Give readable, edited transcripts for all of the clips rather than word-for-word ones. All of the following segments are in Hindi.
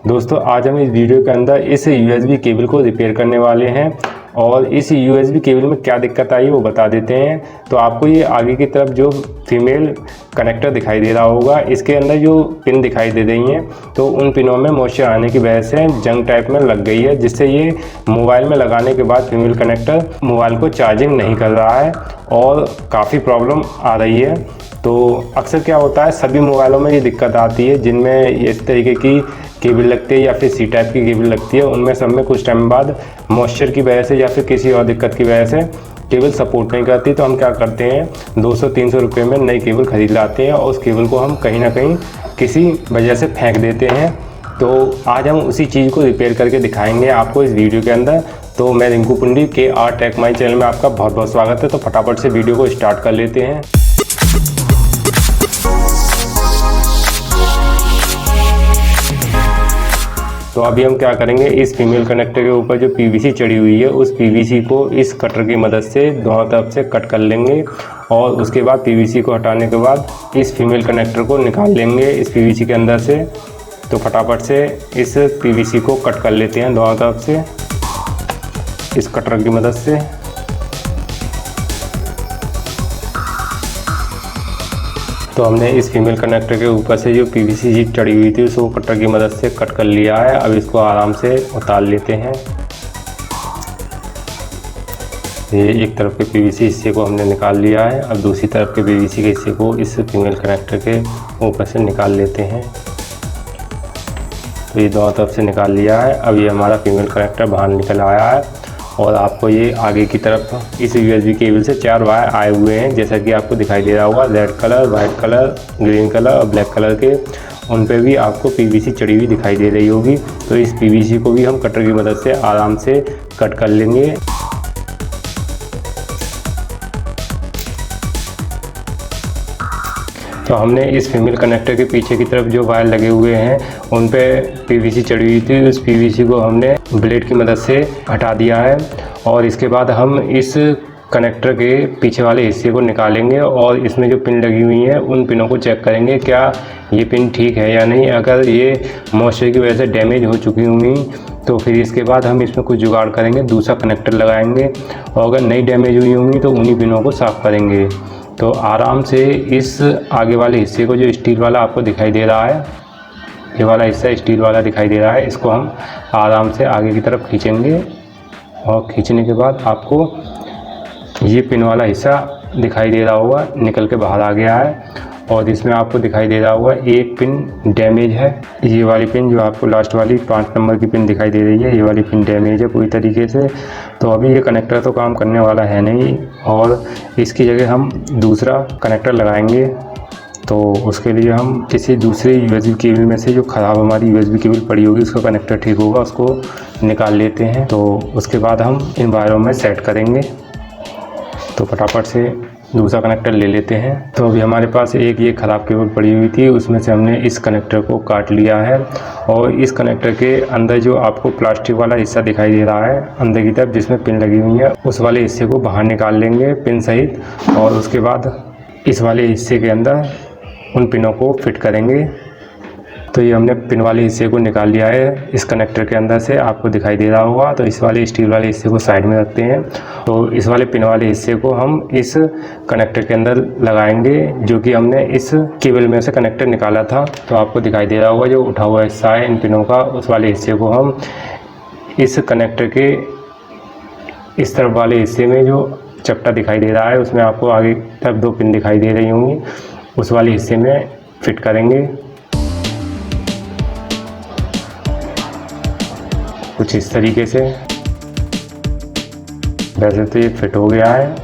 दोस्तों आज हम इस वीडियो के अंदर इस USB केबल को रिपेयर करने वाले हैं और इस USB केबल में क्या दिक्कत आई वो बता देते हैं। तो आपको ये आगे की तरफ जो फीमेल कनेक्टर दिखाई दे रहा होगा, इसके अंदर जो पिन दिखाई दे रही हैं तो उन पिनों में मॉइस्चर आने की वजह से जंग टाइप में लग गई है, जिससे ये मोबाइल में लगाने के बाद फीमेल कनेक्टर मोबाइल को चार्जिंग नहीं कर रहा है और काफ़ी प्रॉब्लम आ रही है। तो अक्सर क्या होता है, सभी मोबाइलों में ये दिक्कत आती है जिनमें इस तरीके की केबल लगती है या फिर सी टाइप की केबल लगती है। उनमें सब में कुछ टाइम बाद मॉइस्चर की वजह से या फिर किसी और दिक्कत की वजह से केबल सपोर्ट नहीं करती। तो हम क्या करते हैं, 200-300 रुपये में नई केबल खरीद लाते हैं और उस केबल को हम कहीं ना कहीं किसी वजह से फेंक देते हैं। तो आज हम उसी चीज़ को रिपेयर करके दिखाएंगे आपको इस वीडियो के अंदर। तो मैं रिंकू पुंडी के आर टेक माई चैनल में आपका बहुत बहुत स्वागत है। तो फटाफट से वीडियो को स्टार्ट कर लेते हैं। तो अभी हम क्या करेंगे, इस फीमेल कनेक्टर के ऊपर जो PVC चढ़ी हुई है उस PVC को इस कटर की मदद से दोनों तरफ से कट कर लेंगे और उसके बाद PVC को हटाने के बाद इस फीमेल कनेक्टर को निकाल लेंगे इस PVC के अंदर से। तो फटाफट से इस PVC को कट कर लेते हैं दोनों तरफ से इस कटर की मदद से। तो हमने इस फीमेल कनेक्टर के ऊपर से जो PVC शीट चढ़ी हुई थी उसको कटर की मदद से कट कर लिया है। अब इसको आराम से उतार लेते हैं। ये एक तरफ के PVC हिस्से को हमने निकाल लिया है। अब दूसरी तरफ के PVC के हिस्से को इस फीमेल कनेक्टर के ऊपर से निकाल लेते हैं। तो ये दोनों तरफ से निकाल लिया है। अब ये हमारा फीमेल कनेक्टर बाहर निकल आया है और आपको ये आगे की तरफ इस USB केबल से 4 वायर आए हुए हैं, जैसा कि आपको दिखाई दे रहा होगा। Red colour, white colour, green colour और ब्लैक कलर के उन पे भी आपको PVC चढ़ी हुई दिखाई दे रही होगी। तो इस PVC को भी हम कटर की मदद से आराम से कट कर लेंगे। तो हमने इस फीमेल कनेक्टर के पीछे की तरफ जो वायर लगे हुए हैं उन पे PVC चढ़ी हुई थी, उस PVC को हमने ब्लेड की मदद से हटा दिया है और इसके बाद हम इस कनेक्टर के पीछे वाले हिस्से को निकालेंगे और इसमें जो पिन लगी हुई हैं उन पिनों को चेक करेंगे क्या ये पिन ठीक है या नहीं। अगर ये मॉइस्चर की वजह से डैमेज हो चुकी होंगी तो फिर इसके बाद हम इसमें कुछ जुगाड़ करेंगे, दूसरा कनेक्टर लगाएंगे और अगर नहीं डैमेज हुई होंगी तो उन्हीं पिनों को साफ़ करेंगे। तो आराम से इस आगे वाले हिस्से को, जो स्टील वाला आपको दिखाई दे रहा है, ये वाला हिस्सा स्टील वाला दिखाई दे रहा है, इसको हम आराम से आगे की तरफ खींचेंगे और खींचने के बाद आपको ये पिन वाला हिस्सा दिखाई दे रहा होगा निकल के बाहर आ गया है और इसमें आपको दिखाई दे रहा होगा एक पिन डैमेज है। ये वाली पिन जो आपको लास्ट वाली 5 नंबर की पिन दिखाई दे रही है, ये वाली पिन डैमेज है पूरी तरीके से। तो अभी ये कनेक्टर तो काम करने वाला है नहीं और इसकी जगह हम दूसरा कनेक्टर लगाएंगे। तो उसके लिए हम किसी दूसरी USB केबल में से जो ख़राब हमारी USB केबल पड़ी होगी उसका कनेक्टर ठीक होगा उसको निकाल लेते हैं। तो उसके बाद हम इन वायरों में सेट करेंगे। तो फटाफट से दूसरा कनेक्टर ले लेते हैं। तो अभी हमारे पास एक ये ख़राब केबल पड़ी हुई थी, उसमें से हमने इस कनेक्टर को काट लिया है और इस कनेक्टर के अंदर जो आपको प्लास्टिक वाला हिस्सा दिखाई दे रहा है अंदर की तरफ जिसमें पिन लगी हुई है, उस वाले हिस्से को बाहर निकाल लेंगे पिन सहित और उसके बाद इस वाले हिस्से के अंदर उन पिनों को फिट करेंगे। तो ये हमने पिन वाले हिस्से को निकाल लिया है इस कनेक्टर के अंदर से, आपको दिखाई दे रहा होगा। तो इस वाले स्टील वाले हिस्से को साइड में रखते हैं। तो इस वाले पिन वाले हिस्से को हम इस कनेक्टर के अंदर लगाएंगे जो कि हमने इस केबल में से कनेक्टर निकाला था। तो आपको दिखाई दे रहा होगा जो उठा हुआ हिस्सा है इन पिनों का, उस वाले हिस्से को हम इस कनेक्टर के इस तरफ वाले हिस्से में जो चपटा दिखाई दे रहा है उसमें आपको आगे तरफ 2 पिन दिखाई दे रही होंगी, उस वाले हिस्से में फिट करेंगे कुछ इस तरीके से। वैसे तो ये फिट हो गया है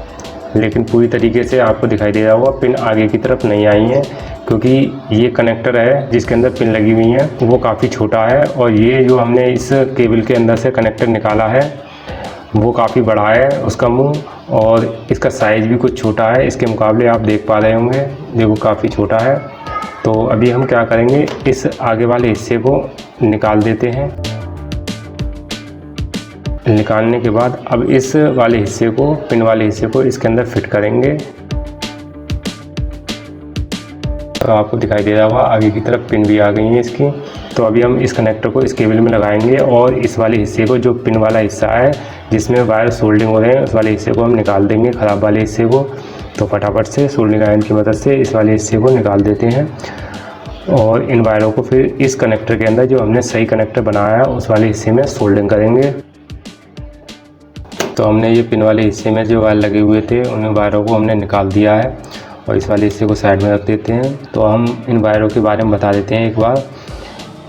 लेकिन पूरी तरीके से आपको दिखाई दे रहा होगा पिन आगे की तरफ नहीं आई है, क्योंकि ये कनेक्टर है जिसके अंदर पिन लगी हुई है वो काफ़ी छोटा है और ये जो हमने इस केबल के अंदर से कनेक्टर निकाला है वो काफ़ी बड़ा है उसका मुंह और इसका साइज़ भी कुछ छोटा है इसके मुकाबले। आप देख पा रहे होंगे देखो काफ़ी छोटा है। तो अभी हम क्या करेंगे, इस आगे वाले हिस्से को निकाल देते हैं। निकालने के बाद अब इस वाले हिस्से को, पिन वाले हिस्से को इसके अंदर फिट करेंगे। तो आपको दिखाई दे रहा होगा आगे की तरफ पिन भी आ गई है इसकी। तो अभी हम इस कनेक्टर को इस केबल में लगाएंगे और इस वाले हिस्से को, जो पिन वाला हिस्सा है जिसमें वायर सोल्डिंग हो रहे हैं, उस वाले हिस्से को हम निकाल देंगे, ख़राब वाले हिस्से को। तो फटाफट से सोल्डिंग आयरन की मदद से इस वाले हिस्से को निकाल देते हैं और इन वायरों को फिर इस कनेक्टर के अंदर, जो हमने सही कनेक्टर बनाया है, उस वाले हिस्से में सोल्डिंग करेंगे। तो हमने ये पिन वाले हिस्से में जो वायर लगे हुए थे, उन वायरों को हमने निकाल दिया है और इस वाले हिस्से को साइड में रख देते हैं। तो हम इन वायरों के बारे में बता देते हैं एक बार।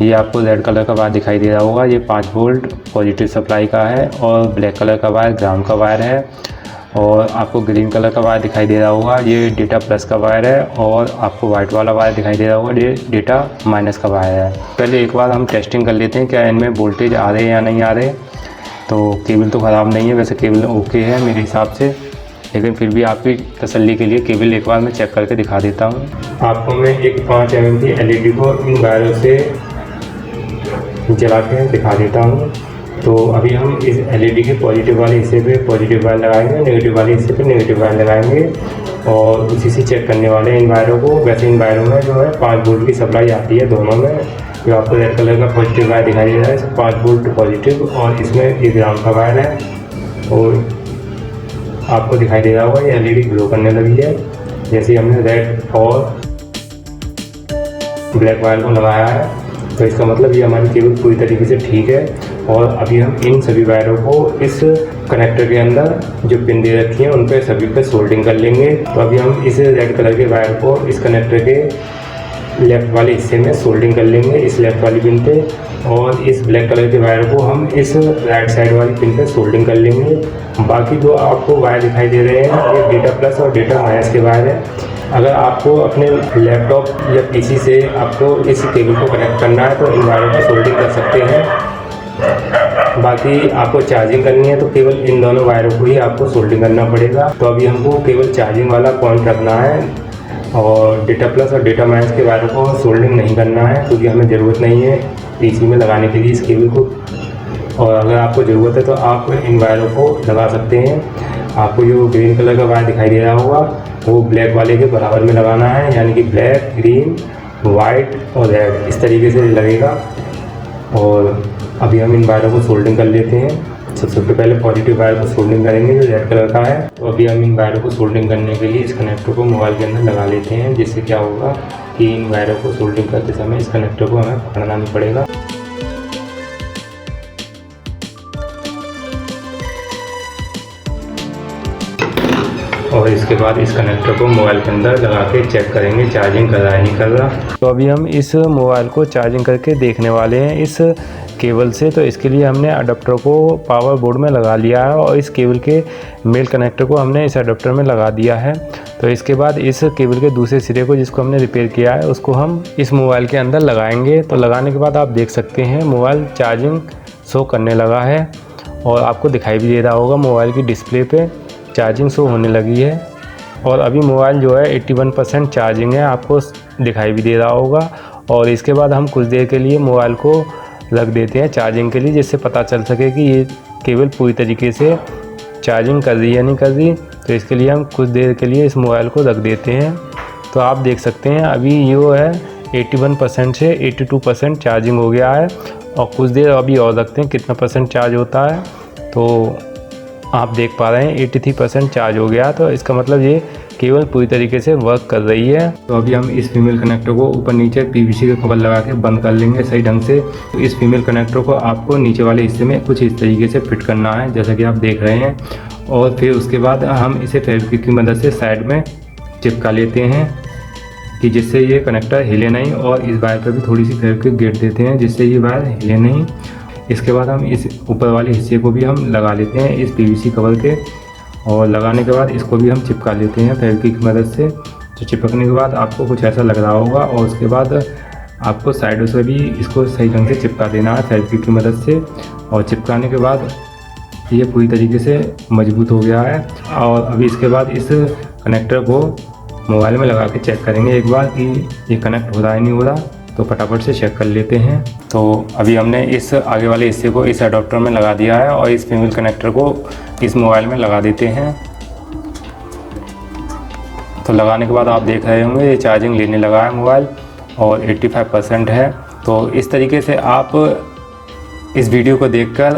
ये आपको रेड कलर का वायर दिखाई दे रहा होगा, ये 5 वोल्ट पॉजिटिव सप्लाई का है और ब्लैक कलर का वायर ग्राउंड का वायर है। और आपको ग्रीन कलर का वायर दिखाई दे रहा होगा, ये डेटा प्लस का वायर है। और आपको वाइट वाला वायर दिखाई दे रहा होगा, ये डेटा माइनस का वायर है। पहले एक बार हम टेस्टिंग कर लेते हैं क्या इनमें वोल्टेज आ रहे हैं या नहीं आ रहे। तो केबल तो ख़राब नहीं है, वैसे केबल ओके है मेरे हिसाब से, लेकिन फिर भी आपकी तसल्ली के लिए केबल एक बार मैं चेक करके दिखा देता हूँ। आपको मैं एक 5 mm की LED को इन वायरों से जला के दिखा देता हूँ। तो अभी हम इस LED के पॉजिटिव वाले हिस्से पे पॉजिटिव वायर लगाएंगे, नेगेटिव वाले हिस्से पे नेगेटिव वायर लगाएंगे और उसी से चेक करने वाले हैं इन वायरों को। वैसे इन वायरों में जो है 5 वोल्ट की सप्लाई आती है दोनों में। जो आपको रेड कलर का पॉजिटिव वायर दिखाई दे रहा है, 5 वोल्ट पॉजिटिव, और इसमें ये ग्राउंड का वायर है। और आपको दिखाई दे रहा होगा ये LED ग्लो करने लगी है, जैसे हमने रेड और ब्लैक वायर को लगाया है। तो इसका मतलब ये हमारी केबल पूरी तरीके से ठीक है। और अभी हम इन सभी वायरों को इस कनेक्टर के अंदर जो पिन दे रखी है उन पर सभी पे सोल्डिंग कर लेंगे। तो अभी हम इस रेड कलर के वायर को इस कनेक्टर के लेफ़्ट वाले हिस्से में सोल्डिंग कर लेंगे, इस लेफ़्ट वाली पिन पे। और इस ब्लैक कलर के वायर को हम इस राइट साइड वाली पिन पे सोल्डिंग कर लेंगे। बाकी जो आपको वायर दिखाई दे रहे हैं, ये डेटा प्लस और डेटा माइनस के वायर है। अगर आपको अपने लैपटॉप या पीसी से आपको इस केबल को कनेक्ट करना है तो इन वायरों को सोल्डिंग कर सकते हैं। बाकी आपको चार्जिंग करनी है तो केवल इन दोनों वायरों को ही आपको सोल्डिंग करना पड़ेगा। तो अभी हमको केवल चार्जिंग वाला पॉइंट रखना है और डेटा प्लस और डेटा माइनस के वायरों को सोल्डिंग नहीं करना है, क्योंकि हमें ज़रूरत नहीं है पीसी में लगाने के लिए इस केबल को। और अगर आपको ज़रूरत है तो आप इन वायरों को लगा सकते हैं। आपको जो ग्रीन कलर का वायर दिखाई दे रहा होगा वो ब्लैक वाले के बराबर में लगाना है, यानी कि ब्लैक, ग्रीन, वाइट और रेड, इस तरीके से लगेगा। और अभी हम इन वायरों को सोल्डिंग कर लेते हैं। सबसे पहले पॉजिटिव वायर को सोल्डिंग करेंगे जो रेड कलर का है। तो अभी हम इन वायरों को सोल्डिंग करने के लिए इस कनेक्टर को मोबाइल के अंदर लगा लेते हैं, जिससे क्या होगा कि इन वायरों को सोल्डिंग करते समय इस कनेक्टर को हमें पकड़ना नहीं पड़ेगा। और इसके बाद इस कनेक्टर को मोबाइल के अंदर लगा के चेक करेंगे चार्जिंग कर रहा है नहीं कर रहा। तो अभी हम इस मोबाइल को चार्जिंग करके देखने वाले हैं इस केबल से। तो इसके लिए हमने अडाप्टर को पावर बोर्ड में लगा लिया है और इस केबल के मेल कनेक्टर को हमने इस अडाप्टर में लगा दिया है। तो इसके बाद इस केबल के दूसरे सिरे को, जिसको हमने रिपेयर किया है, उसको हम इस मोबाइल के अंदर लगाएंगे। तो लगाने के बाद आप देख सकते हैं मोबाइल चार्जिंग शो करने लगा है और आपको दिखाई भी दे रहा होगा मोबाइल की डिस्प्ले पे चार्जिंग शो होने लगी है। और अभी मोबाइल जो है 81% चार्जिंग है, आपको दिखाई भी दे रहा होगा। और इसके बाद हम कुछ देर के लिए मोबाइल को रख देते हैं चार्जिंग के लिए, जिससे पता चल सके कि ये केबल पूरी तरीके से चार्जिंग कर रही है नहीं कर रही। तो इसके लिए हम कुछ देर के लिए इस मोबाइल को रख देते हैं। तो आप देख सकते हैं अभी ये है 81% से 82% चार्जिंग हो गया है। और कुछ देर अभी और रखते हैं कितना परसेंट चार्ज होता है। तो आप देख पा रहे हैं 83% चार्ज हो गया। तो इसका मतलब ये केबल पूरी तरीके से वर्क कर रही है। तो अभी हम इस फीमेल कनेक्टर को ऊपर नीचे पीवीसी का कवर लगा के बंद कर लेंगे सही ढंग से। तो इस फीमेल कनेक्टर को आपको नीचे वाले हिस्से में कुछ इस तरीके से फिट करना है, जैसा कि आप देख रहे हैं। और फिर उसके बाद हम इसे फेविक्विक की मदद से साइड में चिपका लेते हैं कि जिससे ये कनेक्टर हिले नहीं। और इस वायर पर भी थोड़ी सी फेविक्विक गेट देते हैं जिससे ये वायर हिले नहीं। इसके बाद हम इस ऊपर वाले हिस्से को भी हम लगा लेते हैं इस पीवीसी कवर के। और लगाने के बाद इसको भी हम चिपका लेते हैं फेविक्विक की मदद से। तो चिपकने के बाद आपको कुछ ऐसा लग रहा होगा। और उसके बाद आपको साइडों से भी इसको सही ढंग से चिपका देना है फेविक्विक की मदद से। और चिपकाने के बाद ये पूरी तरीके से मजबूत हो गया है। और अभी इसके बाद इस कनेक्टर को मोबाइल में लगा के चेक करेंगे एक बार कि ये कनेक्ट हो रहा है नहीं हो रहा। तो फटाफट से चेक कर लेते हैं। तो अभी हमने इस आगे वाले हिस्से को इस अडॉप्टर में लगा दिया है और इस फीमेल कनेक्टर को इस मोबाइल में लगा देते हैं। तो लगाने के बाद आप देख रहे होंगे ये चार्जिंग लेने लगा है मोबाइल और 85% है। तो इस तरीके से आप इस वीडियो को देखकर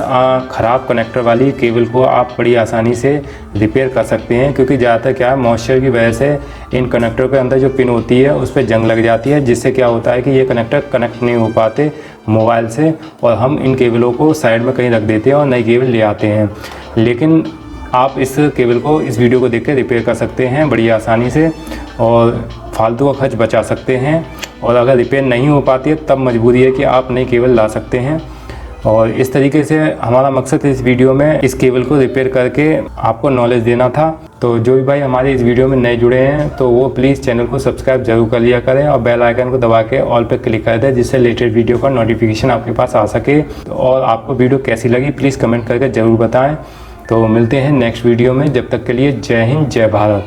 ख़राब कनेक्टर वाली केबल को आप बड़ी आसानी से रिपेयर कर सकते हैं, क्योंकि ज़्यादातर क्या है, मॉइस्चर की वजह से इन कनेक्टर के अंदर जो पिन होती है उस पर जंग लग जाती है, जिससे क्या होता है कि ये कनेक्टर कनेक्ट नहीं हो पाते मोबाइल से, और हम इन केबलों को साइड में कहीं रख देते हैं और नई केबल ले आते हैं। लेकिन आप इस केबल को इस वीडियो को देख कर रिपेयर कर सकते हैं बड़ी आसानी से और फालतू का खर्च बचा सकते हैं। और अगर रिपेयर नहीं हो पाती है तब मजबूरी है कि आप नई केबल ला सकते हैं। और इस तरीके से हमारा मकसद इस वीडियो में इस केबल को रिपेयर करके आपको नॉलेज देना था। तो जो भी भाई हमारे इस वीडियो में नए जुड़े हैं तो वो प्लीज़ चैनल को सब्सक्राइब जरूर कर लिया करें और बेल आइकन को दबा के ऑल पे क्लिक कर दें, जिससे लेटेस्ट वीडियो का नोटिफिकेशन आपके पास आ सके। और आपको वीडियो कैसी लगी प्लीज़ कमेंट करके ज़रूर बताएँ। तो मिलते हैं नेक्स्ट वीडियो में, जब तक के लिए जय हिंद जय भारत।